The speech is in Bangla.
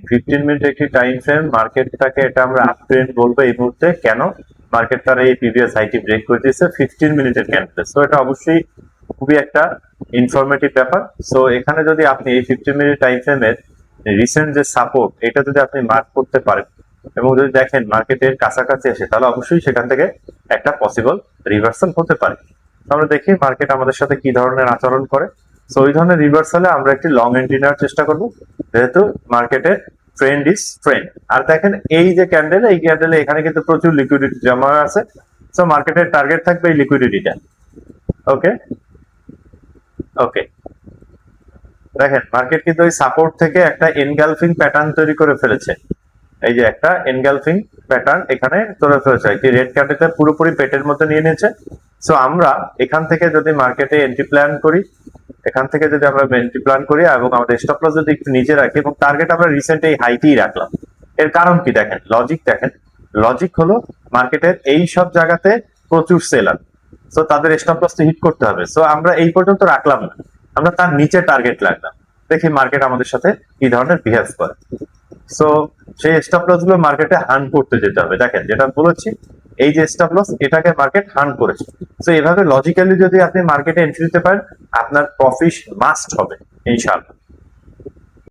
15 মিনিট একটি টাইম ফ্রেম, মার্কেটটাকে এটা আমরা আপ ট্রেন্ড বলবো এই মুহূর্তে। কেন? মার্কেট তার এই প্রিভিয়াস হাইটি ব্রেক করে দিয়েছে 15 মিনিটের ক্যান্ডেল। সো এটা অবশ্যই খুবই একটা ইনফরমেটিভ ব্যাপার। সো এখানে যদি আপনি এই 15 মিনিট টাইম ফ্রেমের রিসেন্ট যে সাপোর্ট, এটা যদি আপনি মার্ক করতে পারেন এবং যদি দেখেন মার্কেটের কাছাকাছি আসে, তাহলে অবশ্যই সেখান থেকে একটা পসিবল রিভার্সাল হতে পারে। আমরা দেখি মার্কেট আমাদের সাথে কি ধরনের আচরণ করে। সো ওই ধরনের রিভার্সালে আমরা একটি লং এন্ট্রি নেওয়ার চেষ্টা করব, যেহেতু মার্কেটের ট্রেন্ড ইজ ট্রেন্ড। আর দেখেন এই যে ক্যান্ডেল, এই ক্যান্ডেলে এখানে কিন্তু প্রচুর লিকুইডিটি জমা আছে। সো মার্কেটের টার্গেট থাকবে এই লিকুইডিটিটা। ওকে ওকে, দেখেন মার্কেট কিন্তু ওই সাপোর্ট থেকে একটা এনগালফিং প্যাটার্ন তৈরি করে ফেলেছে। এই যে একটা এনগালফিং প্যাটার্ন এখানে তৈরি ফেলেছে, একটি রেড ক্যান্ডেলটা পুরোপুরি পেটের মধ্যে নিয়ে নিয়েছে। সো আমরা এখান থেকে যদি মার্কেটে এন্ট্রি প্ল্যান করি, এখান থেকে যদি আমরা এন্ট্রি প্ল্যান করি এবং আমাদের স্টপ লস যদি একটু নিচে রাখি এবং টার্গেট আমরা রিসেন্ট এই হাইটেই রাখলাম, এর কারণ কি দেখেন, লজিক দেখেন। লজিক হলো মার্কেটের এই সব জায়গাতে প্রচুর সেলার, সো তাদের স্টপ লস হিট করতে হবে। সো আমরা এই পর্যন্ত রাখলাম না, আমরা তার নিচে টার্গেট রাখলাম। দেখি মার্কেট আমাদের সাথে কি ধরনের বিহেভ করে। সো সেই স্টপ লস গুলো মার্কেটে হান্ট করতে যেতে হবে। দেখেন যেটা বলেছি, এই যে স্টপ লস, এটাকে মার্কেট হান্ট করেছে। সো এভাবে লজিক্যালি যদি আপনি মার্কেটে এন্ট্রি দিতে পারেন, আপনার প্রফিট মাস্ট হবে ইনশাআল্লাহ।